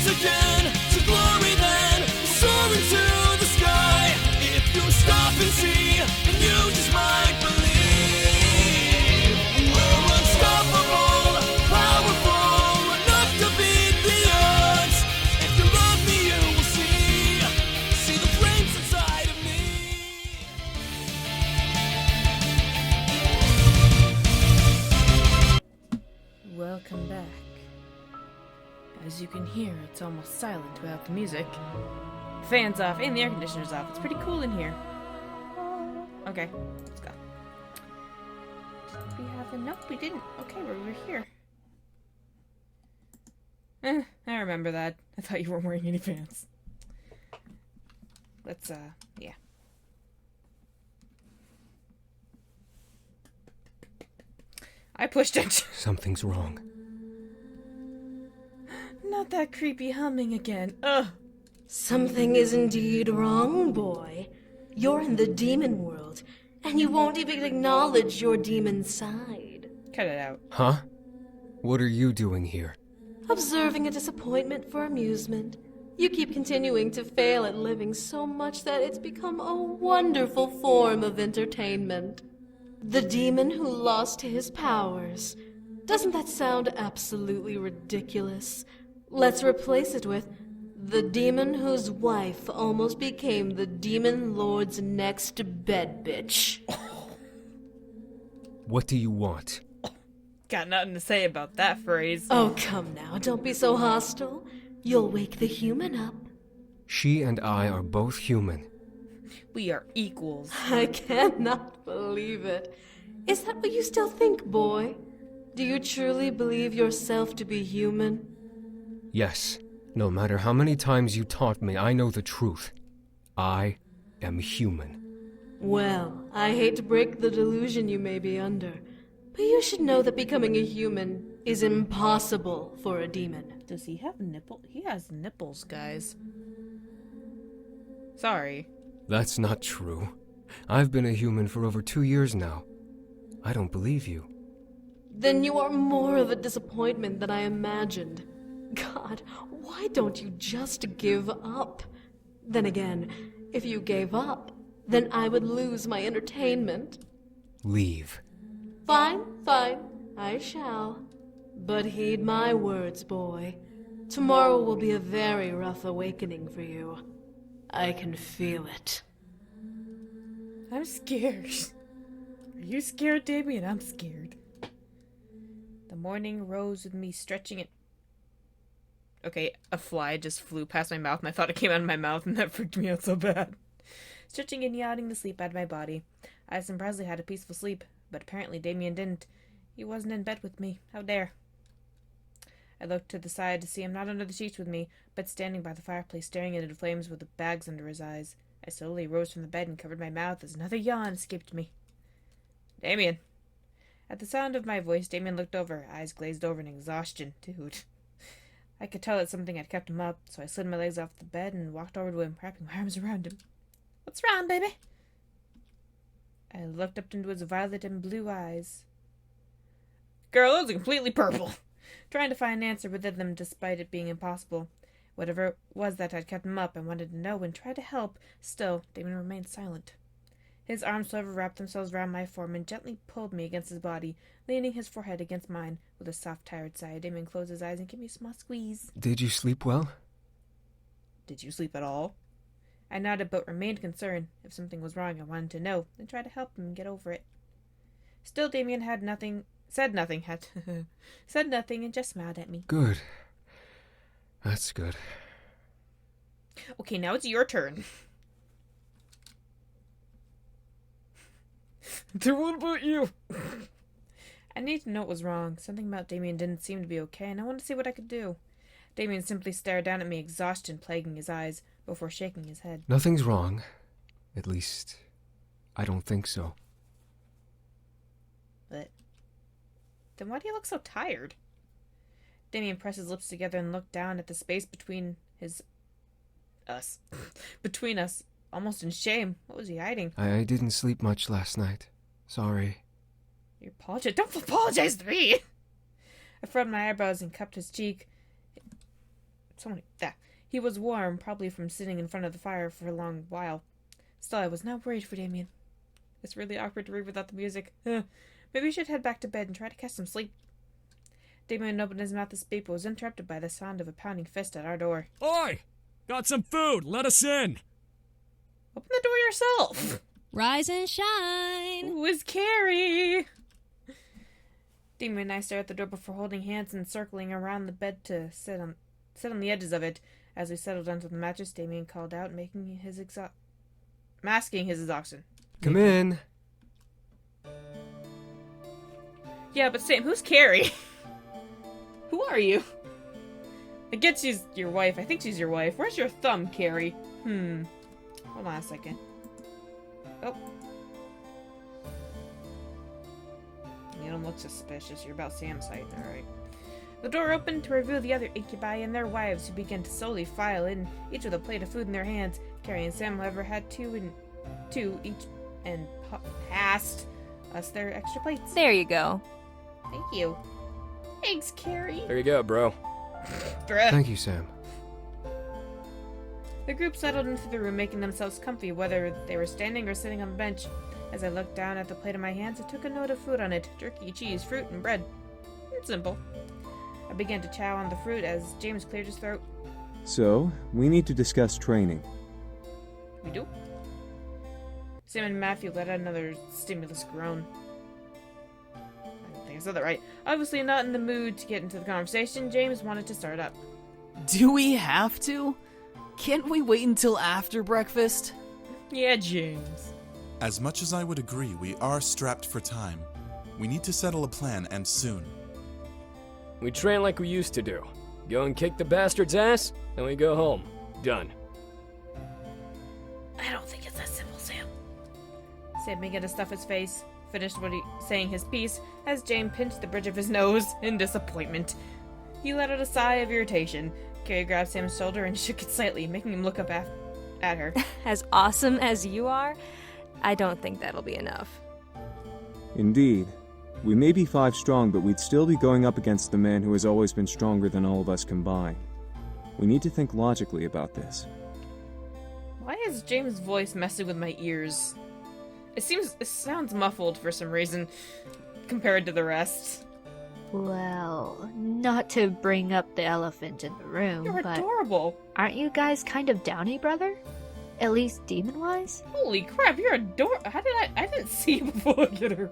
rise again to glory then, soar into the sky. If you stop and see, then you just might believe. We're unstoppable, powerful, enough to beat the odds. If you love me, you will see the flames inside of me. Welcome back. As you can hear, it's almost silent without the music. The fan's off and the air conditioner's off. It's pretty cool in here. Okay, let's go. Did we have a... Nope, we didn't. Okay, we're here. I remember that. I thought you weren't wearing any pants. Let's, yeah. I pushed it. Something's wrong. Not that creepy humming again. Ugh. Something is indeed wrong, boy. You're in the demon world, and you won't even acknowledge your demon side. Cut it out. Huh? What are you doing here? Observing a disappointment for amusement. You keep continuing to fail at living so much that it's become a wonderful form of entertainment. The demon who lost his powers. Doesn't that sound absolutely ridiculous? Let's replace it with the demon whose wife almost became the demon lord's next bed bitch. What do you want? Got nothing to say about that phrase. Oh, come now, don't be so hostile. You'll wake the human up. She and I are both human. We are equals. I cannot believe it. Is that what you still think, boy? Do you truly believe yourself to be human? Yes. No matter how many times you taught me, I know the truth. I am human. Well, I hate to break the delusion you may be under, but you should know that becoming a human is impossible for a demon. Does he have nipple? He has nipples, guys. Sorry. That's not true. I've been a human for over 2 years now. I don't believe you. Then you are more of a disappointment than I imagined. God, why don't you just give up? Then again, if you gave up, then I would lose my entertainment. Leave. Fine, I shall. But heed my words, boy. Tomorrow will be a very rough awakening for you. I can feel it. I'm scared. Are you scared, Damien? I'm scared. The morning rose with me stretching it. Okay, a fly just flew past my mouth and I thought it came out of my mouth and that freaked me out so bad. Stretching and yawning the sleep out of my body. I surprisingly had a peaceful sleep, but apparently Damien didn't. He wasn't in bed with me. How dare. I looked to the side to see him not under the sheets with me, but standing by the fireplace staring into the flames with the bags under his eyes. I slowly rose from the bed and covered my mouth as another yawn escaped me. Damien. At the sound of my voice, Damien looked over, eyes glazed over in exhaustion. Dude. I could tell that something had kept him up, so I slid my legs off the bed and walked over to him, wrapping my arms around him. What's wrong, baby? I looked up into his violet and blue eyes. Girl, those are completely purple. Trying to find an answer within them despite it being impossible. Whatever it was that had kept him up, I wanted to know and try to help. Still, Damien remained silent. His arms, however, wrapped themselves around my form and gently pulled me against his body, leaning his forehead against mine. With a soft, tired sigh, Damien closed his eyes and gave me a small squeeze. Did you sleep well? Did you sleep at all? I nodded but remained concerned. If something was wrong, I wanted to know, and try to help him get over it. Still, Damien said nothing, and just smiled at me. Good. That's good. Okay, now it's your turn. Then what about you? I needed to know what was wrong. Something about Damien didn't seem to be okay, and I wanted to see what I could do. Damien simply stared down at me, exhaustion plaguing his eyes, before shaking his head. Nothing's wrong. At least, I don't think so. But then why do you look so tired? Damien pressed his lips together and looked down at the space between us, almost in shame. What was he hiding? I didn't sleep much last night. Sorry. You apologize? Don't apologize to me! I furrowed my eyebrows and cupped his cheek. He was warm, probably from sitting in front of the fire for a long while. Still, I was not worried for Damien. It's really awkward to read without the music. Maybe we should head back to bed and try to catch some sleep. Damien opened his mouth to speak, but was interrupted by the sound of a pounding fist at our door. Oi! Got some food! Let us in! Open the door yourself! Rise and shine! Who is Carrie? Damien and I stared at the door before holding hands and circling around the bed to sit on the edges of it. As we settled onto the mattress, Damien called out, masking his exhaustion. Come in. Yeah, but Sam, who's Carrie? Who are you? I get she's your wife. I think she's your wife. Where's your thumb, Carrie? Hold on a second. Oh. You don't look suspicious. You're about Sam's height. Alright. The door opened to reveal the other incubi and their wives, who began to slowly file in, each with a plate of food in their hands. Carrie and Sam, however, had two each and passed us their extra plates. There you go. Thank you. Thanks, Carrie. There you go, bro. Bruh. Thank you, Sam. The group settled into the room, making themselves comfy, whether they were standing or sitting on the bench. As I looked down at the plate in my hands, I took a note of food on it: jerky, cheese, fruit, and bread. It's simple. I began to chow on the fruit as James cleared his throat. So, we need to discuss training. We do? Sam and Matthew let out another stimulus groan. I don't think I said that right. Obviously not in the mood to get into the conversation, James wanted to start up. Do we have to? Can't we wait until after breakfast? Yeah, James. As much as I would agree, we are strapped for time. We need to settle a plan, and soon. We train like we used to do. Go and kick the bastard's ass, then we go home. Done. I don't think it's that simple, Sam. Sam began to stuff his face, finished saying his piece, as James pinched the bridge of his nose in disappointment. He let out a sigh of irritation. Carrie grabbed Sam's shoulder and shook it slightly, making him look up at her. As awesome as you are, I don't think that'll be enough. Indeed. We may be 5 strong, but we'd still be going up against the man who has always been stronger than all of us combined. We need to think logically about this. Why is James' voice messing with my ears? It sounds muffled for some reason, compared to the rest. Well, not to bring up the elephant in the room, You're but adorable. aren't you guys kind of downy, brother? At least demon-wise? Holy crap, you're adorable. How did I didn't see you before I get her.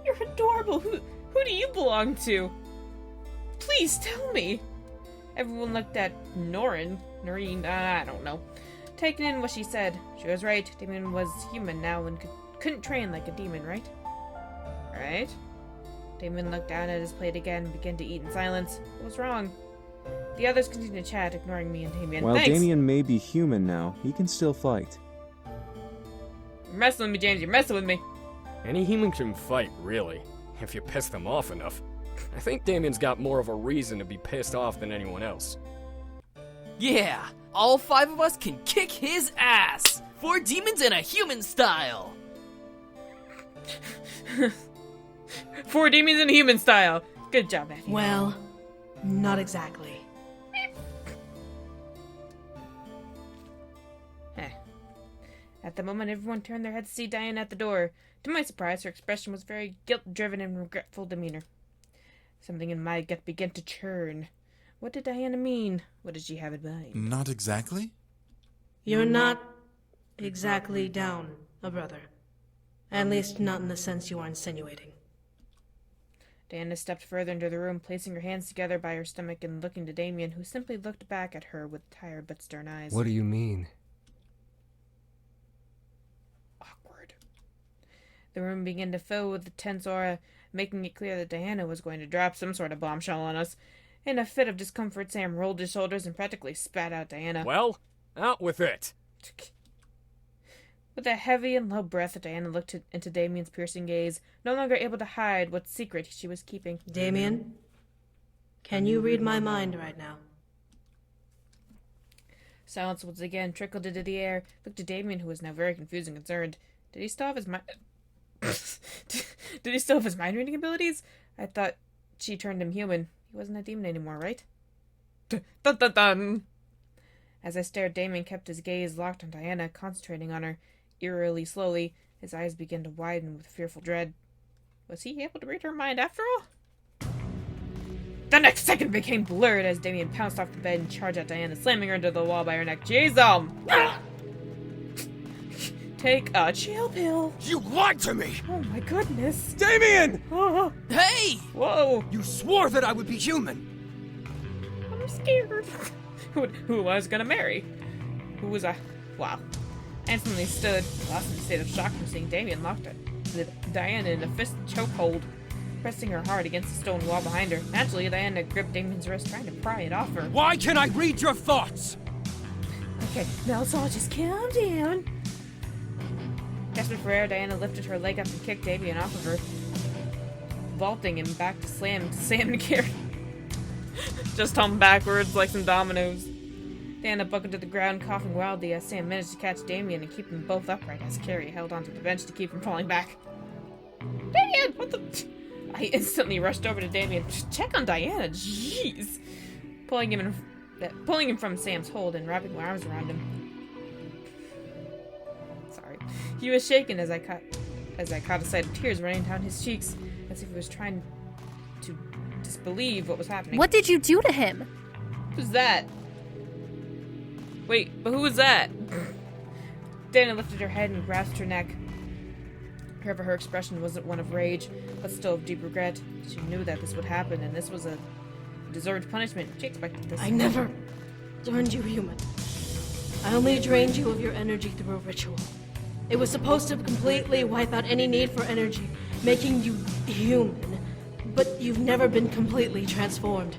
You're adorable. Who do you belong to? Please tell me. Everyone looked at Noreen, I don't know, taking in what she said. She was right. Damien was human now and couldn't train like a demon, right? Right? Damien looked down at his plate again and began to eat in silence. What was wrong? The others continued to chat, ignoring me and Damien. While Thanks. Damien may be human now, he can still fight. You're messing with me, James. You're messing with me. Any human can fight, really, if you piss them off enough. I think Damien's got more of a reason to be pissed off than anyone else. Yeah, all 5 of us can kick his ass! 4 demons in a human style! 4 demons in human style. Good job, Matthew. Well, not exactly. At the moment, everyone turned their heads to see Diane at the door. To my surprise, her expression was very guilt-driven and regretful demeanor. Something in my gut began to churn. What did Diana mean? What did she have in mind? Not exactly? You're not exactly down, a brother. At least not in the sense you are insinuating. Diana stepped further into the room, placing her hands together by her stomach and looking to Damien, who simply looked back at her with tired but stern eyes. What do you mean? Awkward. The room began to fill with the tense aura, making it clear that Diana was going to drop some sort of bombshell on us. In a fit of discomfort, Sam rolled his shoulders and practically spat out Diana. Well, out with it. With a heavy and low breath, Diana looked into Damien's piercing gaze, no longer able to hide what secret she was keeping. Damien, can you read my mind right now? Silence once again trickled into the air. Looked to Damien, who was now very confused and concerned. Did he still have his mind? Did he still have his mind-reading abilities? I thought she turned him human. He wasn't a demon anymore, right? Dun dun dun! As I stared, Damien kept his gaze locked on Diana, concentrating on her. Eerily slowly, his eyes began to widen with fearful dread. Was he able to read her mind after all? The next second became blurred as Damien pounced off the bed and charged at Diana, slamming her into the wall by her neck. Jeez, Take a chill pill. You lied to me! Oh my goodness. Damien! Oh, Hey! whoa. You swore that I would be human! I'm scared. Who was gonna marry? Who was I? Wow. I instantly stood, lost in a state of shock from seeing Damien locked with Diana in a fist chokehold, pressing her hard against the stone wall behind her. Naturally, Diana gripped Damien's wrist, trying to pry it off her. Why can't I read your thoughts? Okay, now so I'll just calm down. Desperate for air, Diana lifted her leg up and kicked Damien off of her, vaulting him back to slam and carry. Just tumbled backwards like some dominoes. Diana buckled to the ground, coughing wildly as Sam managed to catch Damien and keep them both upright as Carrie held onto the bench to keep from falling back. Damien! What the... I instantly rushed over to Damien. Check on Diana, jeez! Pulling him from Sam's hold and wrapping my arms around him. Sorry. He was shaken as I caught a sight of tears running down his cheeks, as if he was trying to disbelieve what was happening. What did you do to him? Who's that? Wait, but who was that? Dana lifted her head and grasped her neck. However, her expression wasn't one of rage, but still of deep regret. She knew that this would happen, and this was a deserved punishment. She expected this. I never turned you human. I only drained you of your energy through a ritual. It was supposed to completely wipe out any need for energy, making you human. But you've never been completely transformed.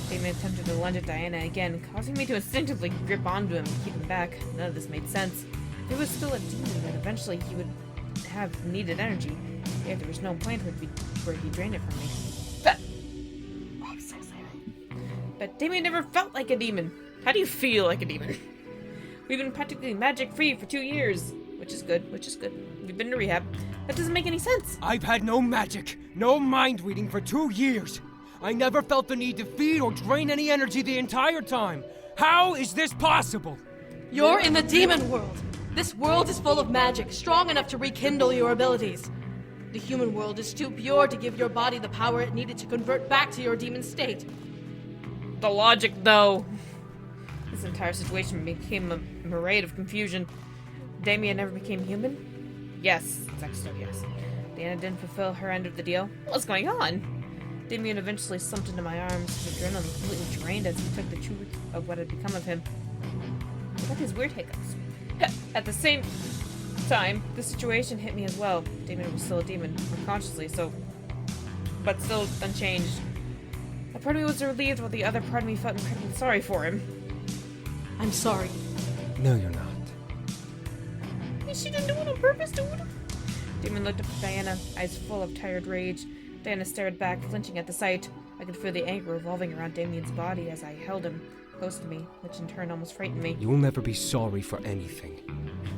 Damien attempted to lunge at Diana again, causing me to instinctively grip onto him and keep him back. None of this made sense. There was still a demon that eventually he would have needed energy. Yet there was no point where he drained it from me. Oh, I'm so sorry. But Damien never felt like a demon. How do you feel like a demon? We've been practically magic-free for 2 years. Which is good. We've been to rehab. That doesn't make any sense. I've had no magic, no mind reading for 2 years. I never felt the need to feed or drain any energy the entire time. How is this possible? You're in the demon world. This world is full of magic, strong enough to rekindle your abilities. The human world is too pure to give your body the power it needed to convert back to your demon state. The logic, though. This entire situation became a parade of confusion. Damien never became human? Yes. Actually, yes. Diana didn't fulfill her end of the deal. What's going on? Damien eventually slumped into my arms, his adrenaline completely drained as he took the truth of what had become of him. He got his weird hiccups. At the same time, the situation hit me as well. Damien was still a demon, unconsciously, but still unchanged. A part of me was relieved, while the other part of me felt incredibly sorry for him. I'm sorry. No, you're not. She didn't do it on purpose, dude. Damien looked up at Diana, eyes full of tired rage. Diana stared back, flinching at the sight. I could feel the anger revolving around Damien's body as I held him close to me, which in turn almost frightened me. You'll never be sorry for anything.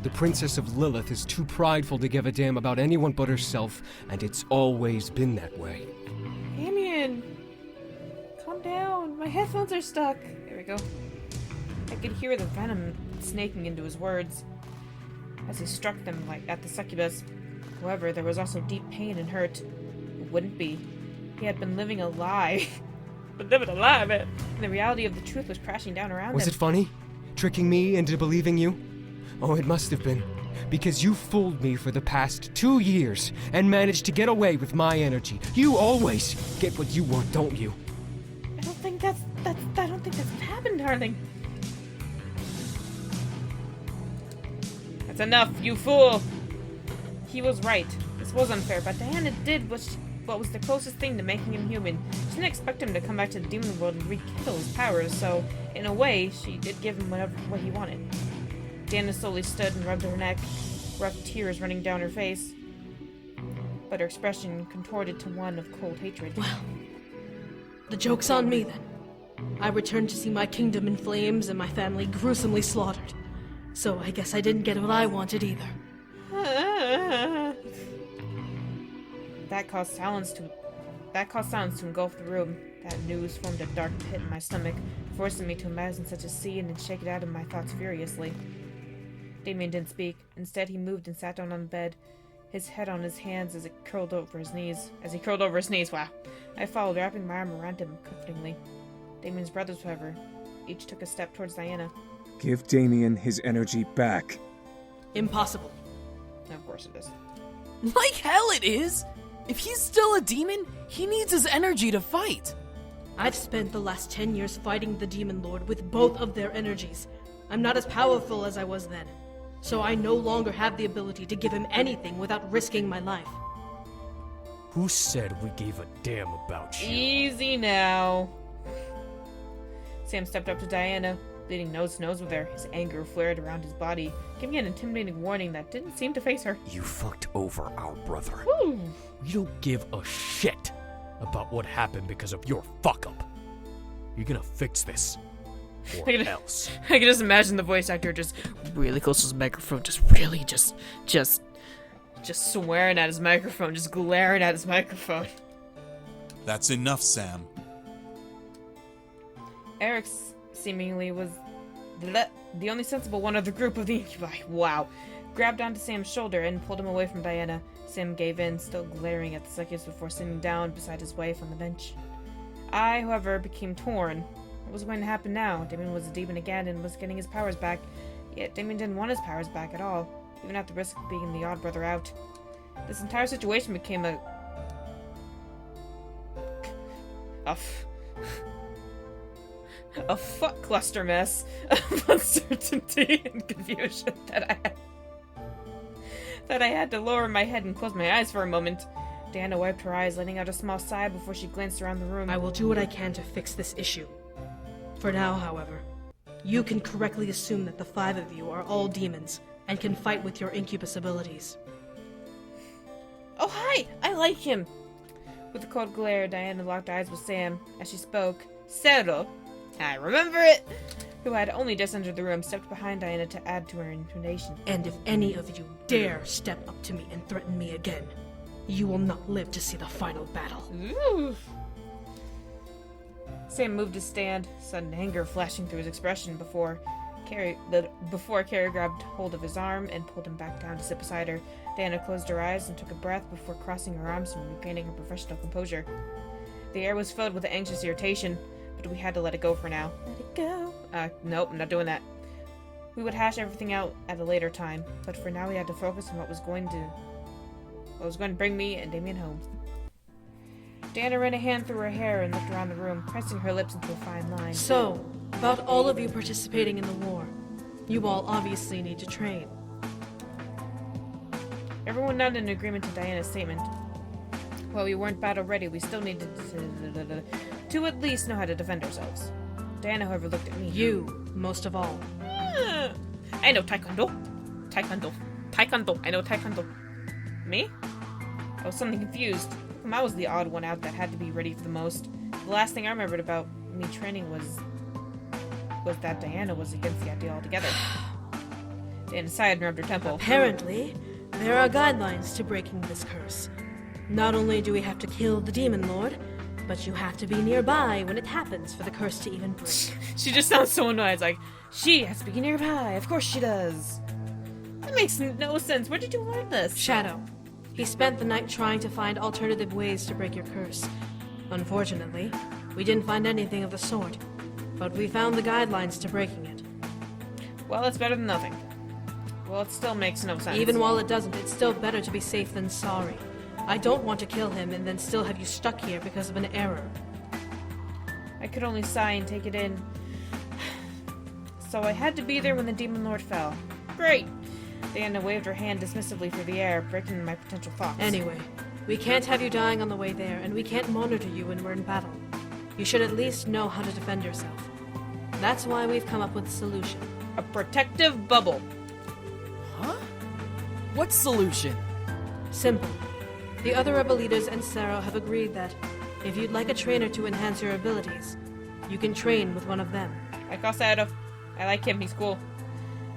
The Princess of Lilith is too prideful to give a damn about anyone but herself, and it's always been that way. Damien! Calm down. My headphones are stuck. There we go. I could hear the venom snaking into his words as he struck them like at the succubus. However, there was also deep pain and hurt. It wouldn't be. He had been living a lie. And the reality of the truth was crashing down around him. Was it funny? Tricking me into believing you? Oh, it must have been. Because you fooled me for the past 2 years and managed to get away with my energy. You always get what you want, don't you? I don't think that's what happened, darling. That's enough, you fool! He was right. This was unfair, but Diana did what was the closest thing to making him human. She didn't expect him to come back to the demon world and rekindle his powers, so, in a way, she did give him what he wanted. Diana slowly stood and rubbed her neck, rough tears running down her face, but her expression contorted to one of cold hatred. Well, the joke's on me, then. I returned to see my kingdom in flames and my family gruesomely slaughtered. So I guess I didn't get what I wanted either. That caused silence to engulf the room. That news formed a dark pit in my stomach, forcing me to imagine such a scene and shake it out of my thoughts furiously. Damien didn't speak. Instead, he moved and sat down on the bed, his head on his hands as he curled over his knees. Wow. I followed, wrapping my arm around him comfortingly. Damien's brothers, however, each took a step towards Diana. Give Damien his energy back. Impossible. Of course it is. Like hell it is! If he's still a demon, he needs his energy to fight. I've spent the last 10 years fighting the Demon Lord with both of their energies. I'm not as powerful as I was then, so I no longer have the ability to give him anything without risking my life. Who said we gave a damn about you? Easy now. Sam stepped up to Diana, bleeding nose to nose with her. His anger flared around his body, giving an intimidating warning that didn't seem to face her. You fucked over our brother. Woo! We don't give a shit about what happened because of your fuck-up. You're gonna fix this. Or else. I can just imagine the voice actor just really close to his microphone, just swearing at his microphone, just glaring at his microphone. That's enough, Sam. Eric seemingly was the only sensible one of the group of the incubi. Wow. Grabbed onto Sam's shoulder and pulled him away from Diana. Sam gave in, still glaring at the succubus before sitting down beside his wife on the bench. I, however, became torn. What was going to happen now? Damien was a demon again and was getting his powers back. Yet Damien didn't want his powers back at all, even at the risk of being the odd brother out. This entire situation became a fuck cluster mess of uncertainty and confusion that I had to lower my head and close my eyes for a moment. Diana wiped her eyes, letting out a small sigh before she glanced around the room. I will do what I can to fix this issue. For now, however, you can correctly assume that the 5 of you are all demons and can fight with your incubus abilities. Oh, hi! I like him! With a cold glare, Diana locked eyes with Sam. As she spoke, SAERO, I remember it, who had only just entered the room, stepped behind Diana to add to her intonation. And if any of you dare step up to me and threaten me again, you will not live to see the final battle. Ooh. Sam moved to stand, sudden anger flashing through his expression before Carrie grabbed hold of his arm and pulled him back down to sit beside her. Diana closed her eyes and took a breath before crossing her arms and regaining her professional composure. The air was filled with anxious irritation, but we had to let it go for now. Let it go. Nope, I'm not doing that. We would hash everything out at a later time, but for now we had to focus on what was going to bring me and Damien home. Diana ran a hand through her hair and looked around the room, pressing her lips into a fine line. So, about all of you participating in the war, you all obviously need to train. Everyone nodded in agreement to Diana's statement. While we weren't battle ready, we still needed to at least know how to defend ourselves. Diana, however, looked at me. You, most of all. I know Taekwondo. I know Taekwondo. Me? I was something confused. I was the odd one out that had to be ready for the most. The last thing I remembered about me training was that Diana was against the idea altogether. Diana sighed and rubbed her temple. Apparently, there are guidelines to breaking this curse. Not only do we have to kill the Demon Lord, but you have to be nearby when it happens for the curse to even break. She just sounds so annoyed. It's like, she has to be nearby. Of course she does. That makes no sense. Where did you learn this? Shadow. He spent the night trying to find alternative ways to break your curse. Unfortunately, we didn't find anything of the sort, but we found the guidelines to breaking it. Well, it's better than nothing. Well, it still makes no sense. Even while it doesn't, it's still better to be safe than sorry. I don't want to kill him and then still have you stuck here because of an error. I could only sigh and take it in. So I had to be there when the Demon Lord fell. Great! Diana waved her hand dismissively through the air, breaking my potential thoughts. Anyway, we can't have you dying on the way there, and we can't monitor you when we're in battle. You should at least know how to defend yourself. That's why we've come up with a solution. A protective bubble. Huh? What solution? Simple. The other rebel leaders and SAERO have agreed that if you'd like a trainer to enhance your abilities, you can train with one of them. I call SAERO. I like him, he's cool.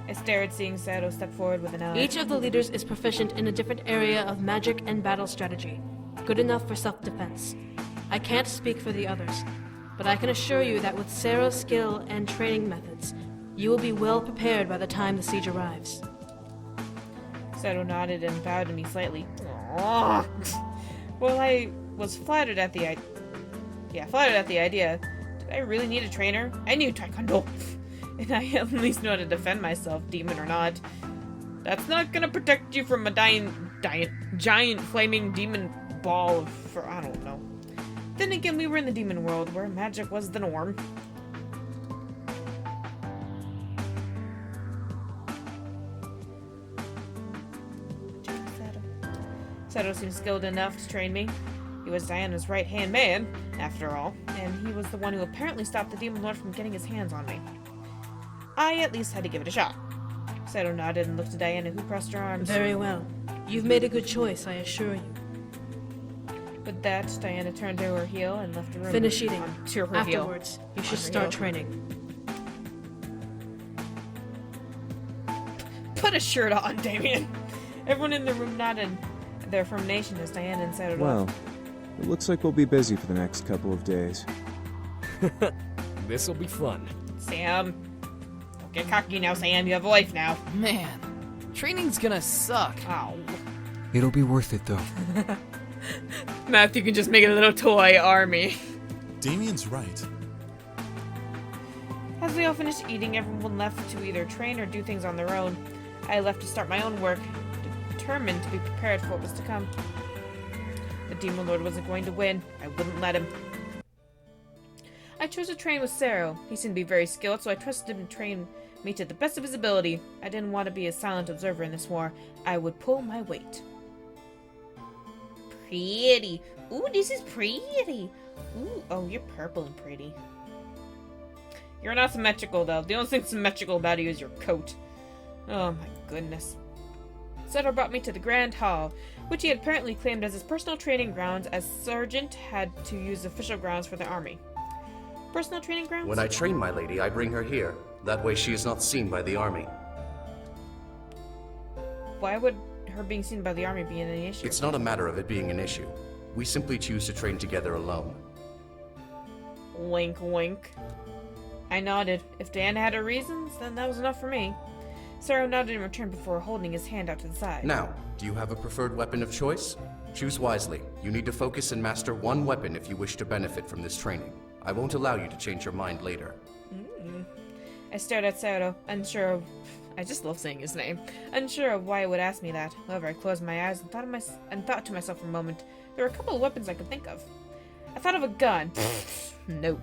I stared, seeing SAERO step forward with an eye. Each of the leaders is proficient in a different area of magic and battle strategy. Good enough for self-defense. I can't speak for the others, but I can assure you that with SAERO's skill and training methods, you will be well prepared by the time the siege arrives. SAERO nodded and bowed to me slightly. Aww. Well, I was flattered at the idea. Did I really need a trainer? I knew Taekwondo. And I at least know how to defend myself, demon or not. That's not gonna protect you from a giant flaming demon ball for I don't know. Then again, we were in the demon world where magic was the norm. SAERO seemed skilled enough to train me. He was Diana's right-hand man, after all, and he was the one who apparently stopped the Demon Lord from getting his hands on me. I at least had to give it a shot. SAERO nodded and looked at Diana, who crossed her arms. Very well. You've made a good choice, I assure you. With that, Diana turned to her heel and left the room. Finish eating. To her Afterwards, you should start heel. training. Put a shirt on, Damien! Everyone in the room nodded their affirmation as Diana and SAERO Well, it looks like we'll be busy for the next couple of days. This'll be fun. Sam. Don't get cocky now, Sam. You have a wife now. Man, training's gonna suck. Ow. It'll be worth it, though. Matthew can just make a little toy army. Damien's right. As we all finished eating, everyone left to either train or do things on their own. I left to start my own work, determined to be prepared for what was to come. The Demon Lord wasn't going to win. I wouldn't let him. I chose to train with SAERO. He seemed to be very skilled, so I trusted him to train me to the best of his ability. I didn't want to be a silent observer in this war. I would pull my weight. Pretty. Ooh, this is pretty. Ooh, oh, you're purple and pretty. You're not symmetrical, though. The only thing symmetrical about you is your coat. Oh, my goodness. SAERO brought me to the Grand Hall, which he had apparently claimed as his personal training grounds, as Sergeant had to use official grounds for the army. Personal training grounds? When I train my lady, I bring her here. That way she is not seen by the army. Why would her being seen by the army be an issue? It's not a matter of it being an issue. We simply choose to train together alone. Wink, wink. I nodded. If Diana had her reasons, then that was enough for me. SAERO nodded in return before holding his hand out to the side. Now, do you have a preferred weapon of choice? Choose wisely. You need to focus and master one weapon if you wish to benefit from this training. I won't allow you to change your mind later. I stared at SAERO, unsure of... I just love saying his name. Unsure of why it would ask me that. However, I closed my eyes and thought to myself for a moment. There were a couple of weapons I could think of. I thought of a gun. Nope.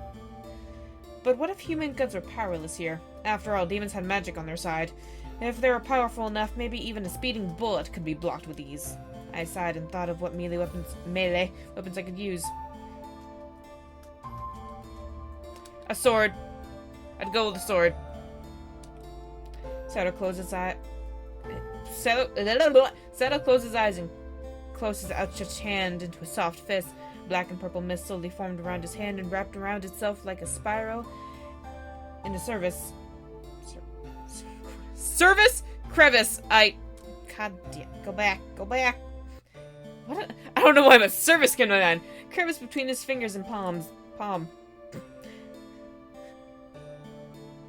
But what if human guns were powerless here? After all, demons had magic on their side. If they were powerful enough, maybe even a speeding bullet could be blocked with ease. I sighed and thought of what melee weapons I could use. A sword. I'd go with a sword. SAERO closed his eye. SAERO closed his eyes and closed his outstretched hand into a soft fist. Black and purple mist slowly formed around his hand and wrapped around itself like a spiral into service crevice. God damn, go back. What? I don't know why my service came on. Crevice between his fingers and palm. Am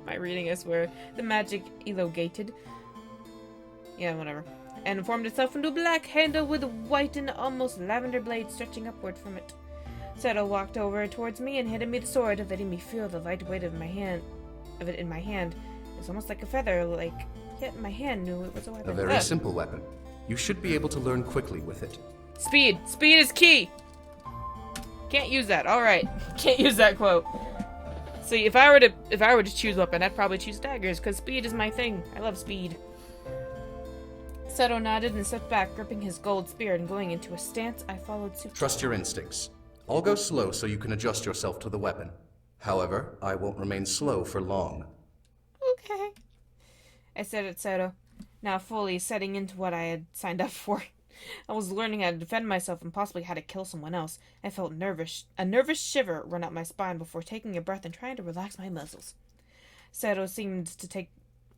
I reading? I swear. The magic elongated. Yeah, whatever. And formed itself into a black handle with a white and almost lavender blade stretching upward from it. SAERO walked over towards me and handed me the sword, letting me feel the light weight of it in my hand. It's almost like a feather, yet my hand knew it was a weapon. A very simple weapon. You should be able to learn quickly with it. Speed! Speed is key! Can't use that. Alright. Can't use that quote. See, if I were to choose weapon, I'd probably choose daggers, because speed is my thing. I love speed. SAERO nodded and stepped back, gripping his gold spear and going into a stance. I followed suit. Trust your instincts. I'll go slow so you can adjust yourself to the weapon. However, I won't remain slow for long. Okay. I said at SAERO, now fully setting into what I had signed up for. I was learning how to defend myself and possibly how to kill someone else. I felt nervous. A nervous shiver run up my spine before taking a breath and trying to relax my muscles. SAERO seemed to take...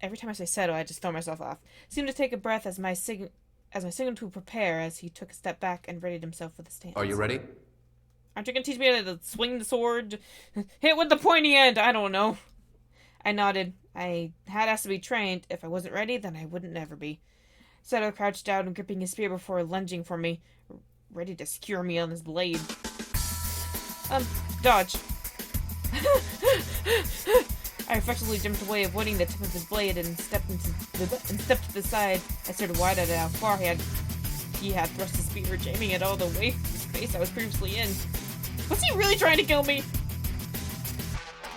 Every time I say SAERO, I just throw myself off. Seemed to take a breath as my signal to prepare as he took a step back and readied himself for the stance. Are you ready? Aren't you gonna teach me how to swing the sword? Hit with the pointy end! I don't know. I nodded. I had asked to be trained. If I wasn't ready, then I wouldn't ever be. Seto crouched down and gripping his spear before lunging for me, ready to skewer me on his blade. Dodge. I effectively jumped away, avoiding the tip of his blade, and stepped to the side. I stared wide-eyed at how far he had thrust his spear, jamming it all the way through the space I was previously in. Was he really trying to kill me?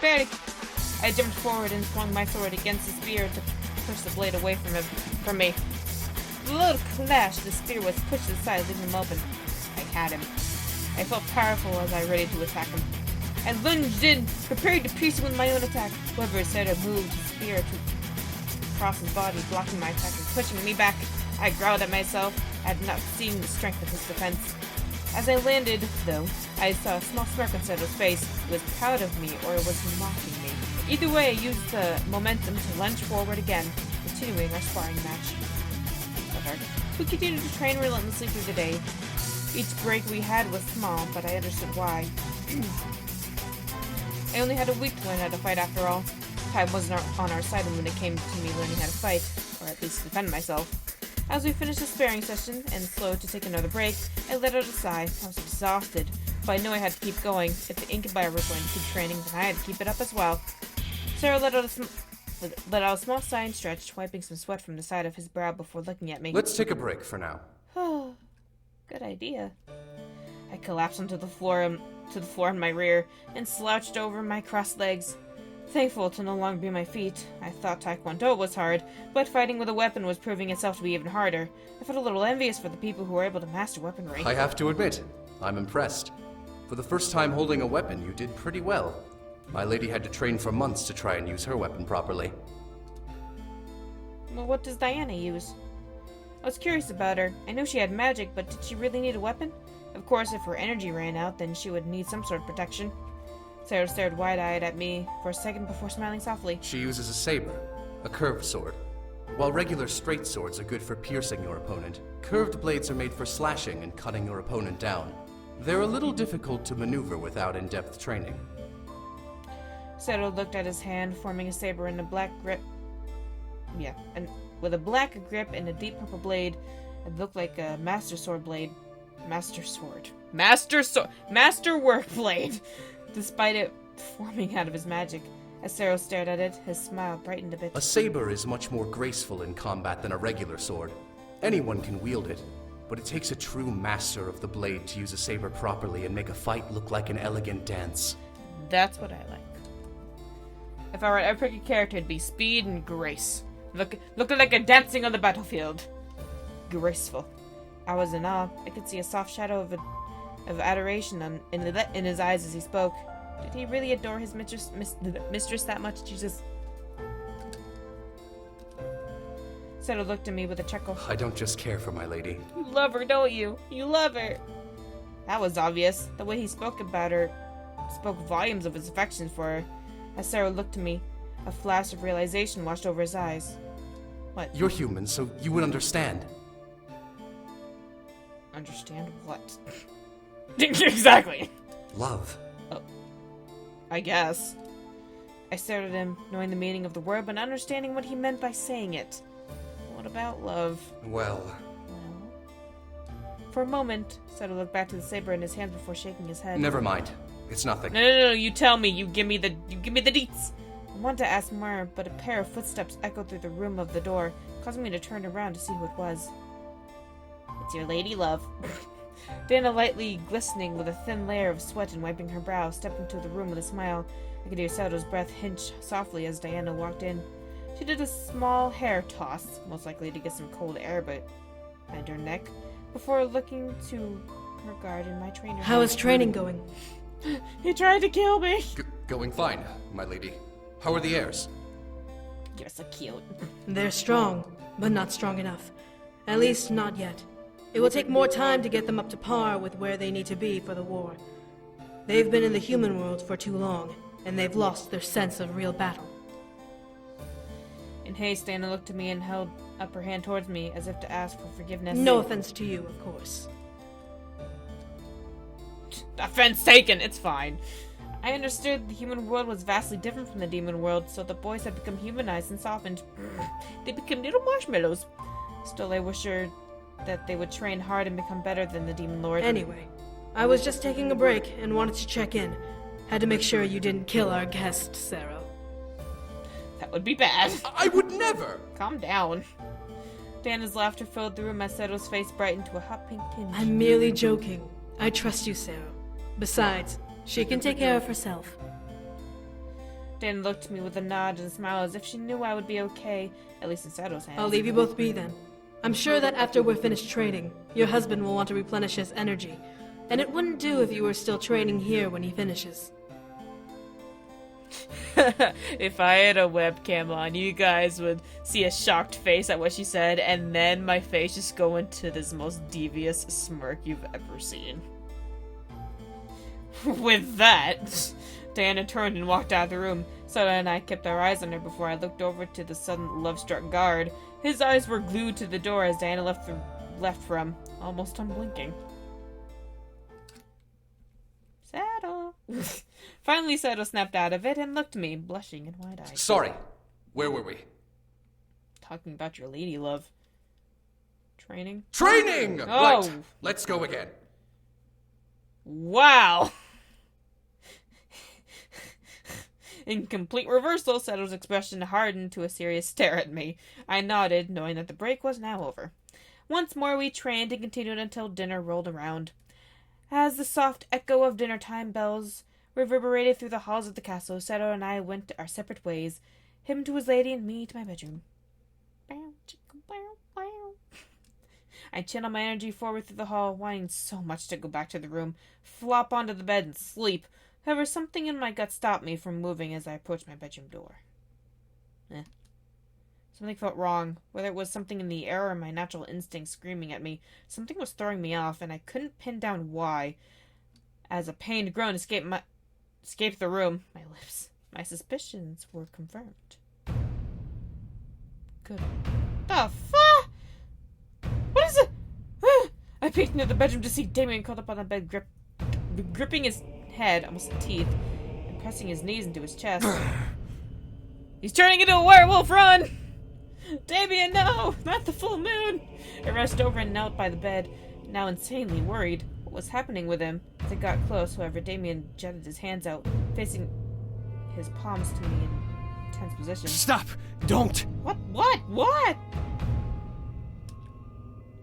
Panic! I jumped forward and swung my sword against the spear to push the blade away from me. With a little clash, the spear was pushed to the side, leaving him open. I had him. I felt powerful as I ready to attack him. I lunged in, prepared to pierce him with my own attack. However, Seto moved his spear across his body, blocking my attack and pushing me back. I growled at myself at not seeing the strength of his defense. As I landed, though, I saw a small smirk on Seto's face. He was proud of me, or was he mocking me? Either way, I used the momentum to lunge forward again, continuing our sparring match. We continued to train relentlessly through the day. Each break we had was small, but I understood why. I only had a week to learn how to fight after all. Time wasn't on our side when it came to me learning how to fight, or at least defend myself. As we finished the sparring session and slowed to take another break, I let out a sigh. I was exhausted, but I knew I had to keep going. If the Incubi were going to keep training, then I had to keep it up as well. SAERO let out a small sigh and stretched, wiping some sweat from the side of his brow before looking at me. Let's take a break for now. Good idea. I collapsed onto the floor on my rear and slouched over my crossed legs. Thankful to no longer be my feet. I thought Taekwondo was hard, but fighting with a weapon was proving itself to be even harder. I felt a little envious for the people who were able to master weaponry. I have to admit, I'm impressed. For the first time holding a weapon, you did pretty well. My lady had to train for months to try and use her weapon properly. Well, what does Diana use? I was curious about her. I knew she had magic, but did she really need a weapon? Of course, if her energy ran out, then she would need some sort of protection. SAERO stared wide-eyed at me for a second before smiling softly. She uses a saber, a curved sword. While regular straight swords are good for piercing your opponent, curved blades are made for slashing and cutting your opponent down. They're a little difficult to maneuver without in-depth training. SAERO looked at his hand, forming a saber in a black grip. Yeah, and with a black grip and a deep purple blade, it looked like a master sword blade. Master work blade! Despite it forming out of his magic. As SAERO stared at it, his smile brightened a bit. A saber is much more graceful in combat than a regular sword. Anyone can wield it, but it takes a true master of the blade to use a saber properly and make a fight look like an elegant dance. That's what I like. If I were to pick a character, it'd be speed and grace. Looking like a dancing on the battlefield. Graceful. I was in awe. I could see a soft shadow of adoration in his eyes as he spoke. Did he really adore his mistress that much? Jesus. Seto looked at me with a chuckle. I don't just care for my lady. You love her, don't you? You love her. That was obvious. The way he spoke about her spoke volumes of his affection for her. As SAERO looked at me, a flash of realization washed over his eyes. What? You're human, so you would understand. Understand what? Exactly. Love. Oh. I guess. I stared at him, knowing the meaning of the word, but not understanding what he meant by saying it. What about love? Well... For a moment, Seto looked back to the saber in his hands before shaking his head. Never mind. It's nothing. No, you tell me. You give me the deets. I wanted to ask more, but a pair of footsteps echoed through the room of the door, causing me to turn around to see who it was. It's your lady love. Dana, lightly glistening with a thin layer of sweat and wiping her brow, stepped into the room with a smile. I could hear Seto's breath hinch softly as Diana walked in. She did a small hair toss, most likely to get some cold air behind her neck, before looking to her guard and my trainer. How is training going? He tried to kill me. Going fine, my lady. How are the airs? You're so cute. They're strong, but not strong enough. At least not yet. It will take more time to get them up to par with where they need to be for the war. They've been in the human world for too long, and they've lost their sense of real battle. In haste, Dana looked at me and held up her hand towards me as if to ask for forgiveness. No offense to you, of course. Offense taken, it's fine. I understood the human world was vastly different from the demon world, so the boys had become humanized and softened. They became little marshmallows. Still, I was sure that they would train hard and become better than the demon lord. Anyway, I was just taking a break and wanted to check in. Had to make sure you didn't kill our guest, SAERO. That would be bad. I would never! Calm down. Diana's laughter filled the room as SAERO's face brightened to a hot pink tinge. I'm merely joking. I trust you, SAERO. Besides, she can take care of herself. Diana looked at me with a nod and a smile as if she knew I would be okay, at least in SAERO's hands. I'll leave you both be then. I'm sure that after we're finished training, your husband will want to replenish his energy, and it wouldn't do if you were still training here when he finishes. If I had a webcam on, you guys would see a shocked face at what she said, and then my face just go into this most devious smirk you've ever seen. With that, Diana turned and walked out of the room. Soda and I kept our eyes on her before I looked over to the sudden love-struck guard. His eyes were glued to the door as Diana left from, almost unblinking. SAERO. Finally, SAERO snapped out of it and looked at me, blushing and wide-eyed. Sorry. Where were we? Talking about your lady love. Training? Training! Oh. Right. Let's go again. Wow! In complete reversal, SAERO's expression hardened to a serious stare at me. I nodded, knowing that the break was now over. Once more we trained and continued until dinner rolled around. As the soft echo of dinner time bells reverberated through the halls of the castle, SAERO and I went our separate ways, him to his lady and me to my bedroom. I channeled my energy forward through the hall, wanting so much to go back to the room, flop onto the bed and sleep. However, something in my gut stopped me from moving as I approached my bedroom door. Something felt wrong. Whether it was something in the air or my natural instinct screaming at me, something was throwing me off, and I couldn't pin down why. As a pained groan escaped the room, my suspicions were confirmed. Good. The fuck? What is it? I peeked into the bedroom to see Damien curled up on the bed, gripping his head, almost teeth, and pressing his knees into his chest. He's turning into a werewolf, run! Damien, no! Not the full moon! I rushed over and knelt by the bed, now insanely worried. What was happening with him? As I got close, however, Damien jutted his hands out, facing his palms to me in tense position. Stop! Don't! What?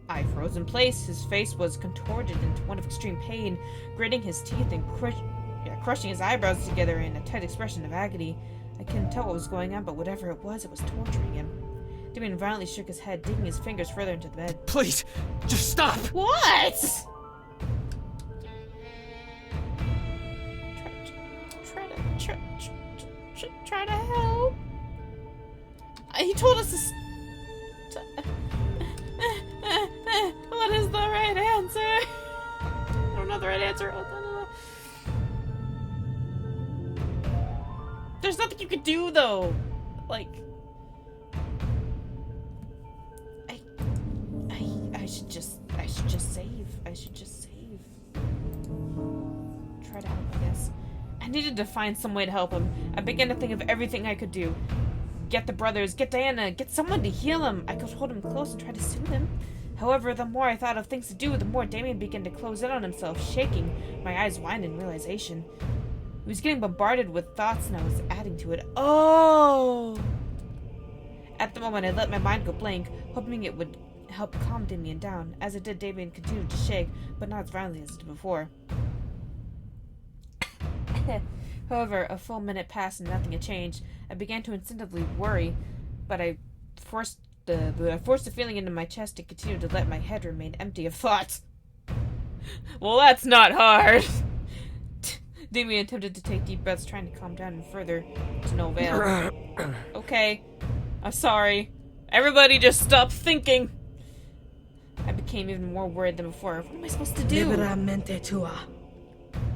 I froze in place. His face was contorted into one of extreme pain, gritting his teeth and crushing his eyebrows together in a tight expression of agony. I couldn't tell what was going on, but whatever it was torturing him. Damien violently shook his head, digging his fingers further into the bed. Please, just stop! What? Try to help. He told us to... What is the right answer? I don't know the right answer. There's nothing you could do, though. Like... I should just save. Try to help, I guess. I needed to find some way to help him. I began to think of everything I could do. Get the brothers, get Diana, get someone to heal him. I could hold him close and try to soothe him. However, the more I thought of things to do, the more Damien began to close in on himself, shaking. My eyes widened in realization. He was getting bombarded with thoughts and I was adding to it. Oh! At the moment, I let my mind go blank, hoping it would help calm Damien down. As it did, Damien continued to shake, but not as violently as it did before. However, a full minute passed and nothing had changed. I began to instinctively worry, but I forced a feeling into my chest and continued to let my head remain empty of thoughts. Well, that's not hard. Damien attempted to take deep breaths, trying to calm down and further, to no avail. Okay, I'm sorry. Everybody just stop thinking. I became even more worried than before. What am I supposed to do? Liberamente tua.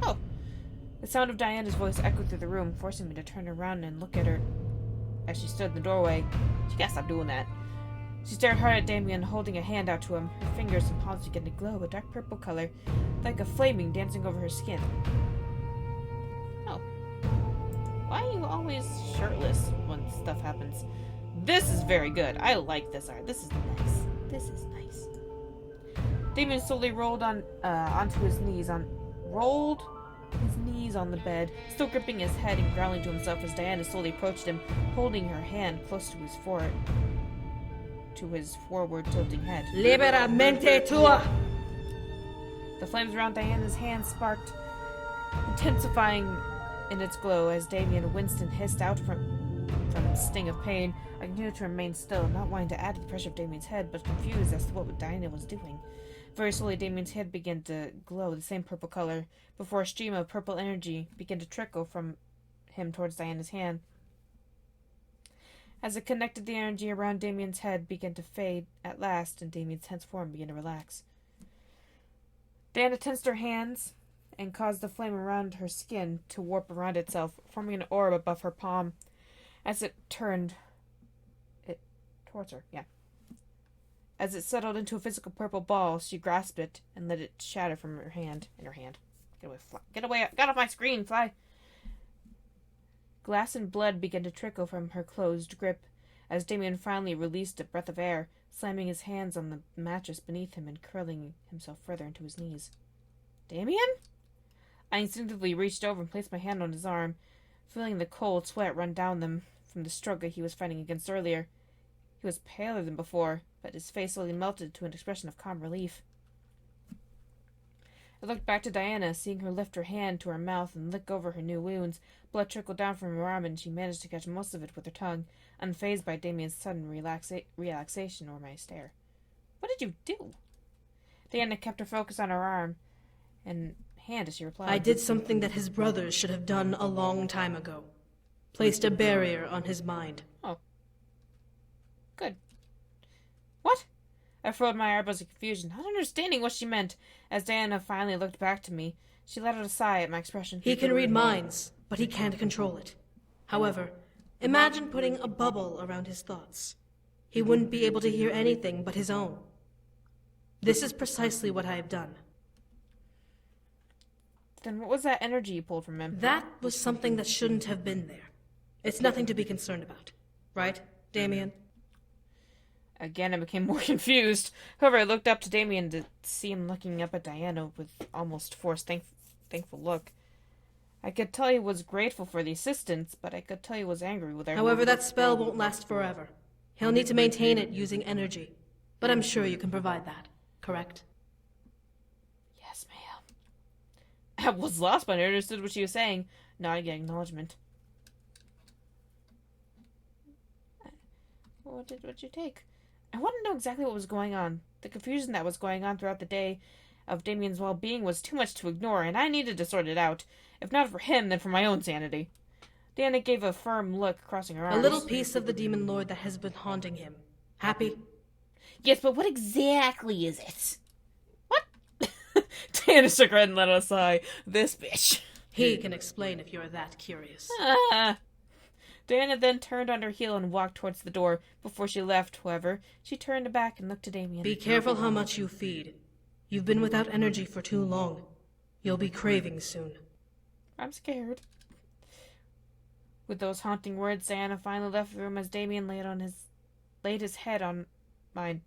Oh. The sound of Diana's voice echoed through the room, forcing me to turn around and look at her as she stood in the doorway. She gotta stop doing that. She stared hard at Damien, holding a hand out to him. Her fingers and palms began to glow, a dark purple color, like a flaming dancing over her skin. Oh. Why are you always shirtless when stuff happens? This is very good. I like this art. This is nice. This is nice. Damien slowly rolled onto his knees on the bed, still gripping his head and growling to himself as Diana slowly approached him, holding her hand close to his forward tilting head. Liberamente tua! The flames around Diana's hand sparked, intensifying in its glow as Damien winced and hissed out from the sting of pain. I continued to remain still, not wanting to add to the pressure of Damien's head, but confused as to what Diana was doing. Very slowly, Damien's head began to glow the same purple color, before a stream of purple energy began to trickle from him towards Diana's hand. As it connected, the energy around Damien's head began to fade at last, and Damien's tense form began to relax. Diana tensed her hands and caused the flame around her skin to warp around itself, forming an orb above her palm. As it turned it towards her, As it settled into a physical purple ball, she grasped it and let it shatter from her hand. Get away, fly. Get away! Get off my screen, fly! Glass and blood began to trickle from her closed grip as Damien finally released a breath of air, slamming his hands on the mattress beneath him and curling himself further into his knees. Damien? I instinctively reached over and placed my hand on his arm, feeling the cold sweat run down them from the struggle he was fighting against earlier. He was paler than before, but his face slowly melted to an expression of calm relief. I looked back to Diana, seeing her lift her hand to her mouth and lick over her new wounds. Blood trickled down from her arm, and she managed to catch most of it with her tongue, unfazed by Damien's sudden relaxation or my stare. What did you do? Diana kept her focus on her arm and hand as she replied. I did something that his brothers should have done a long time ago. Placed a barrier on his mind. Oh. Good. What? I furrowed my eyebrows in confusion, not understanding what she meant. As Diana finally looked back to me, she let out a sigh at my expression. He can read minds, but he can't control it. However, imagine putting a bubble around his thoughts. He wouldn't be able to hear anything but his own. This is precisely what I have done. Then what was that energy you pulled from him? That was something that shouldn't have been there. It's nothing to be concerned about. Right, Damien? Again, I became more confused. However, I looked up to Damien to see him looking up at Diana with almost forced thankful look. I could tell he was grateful for the assistance, but I could tell he was angry with her. However, that spell won't last forever. He'll need to maintain it using energy. But I'm sure you can provide that, correct? Yes, ma'am. I was lost, but I understood what she was saying, nodding in acknowledgement. What did you take? I want to know exactly what was going on. The confusion that was going on throughout the day of Damien's well-being was too much to ignore, and I needed to sort it out. If not for him, then for my own sanity. Diana gave a firm look, crossing her arms. A little piece of the demon lord that has been haunting him. Happy? Yes, but what exactly is it? What? Diana shook her head and let out a sigh. This bitch. He can explain if you're that curious. Diana then turned on her heel and walked towards the door. Before she left, however, she turned back and looked to Damien. Be careful how much you feed. You've been without energy for too long. You'll be craving soon. I'm scared. With those haunting words, Diana finally left the room as Damien laid his head on mine.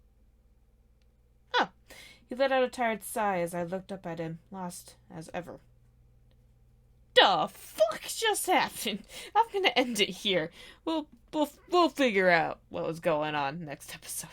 Oh! He let out a tired sigh as I looked up at him, lost as ever. The fuck just happened? I'm gonna end it here. We'll figure out what was going on next episode.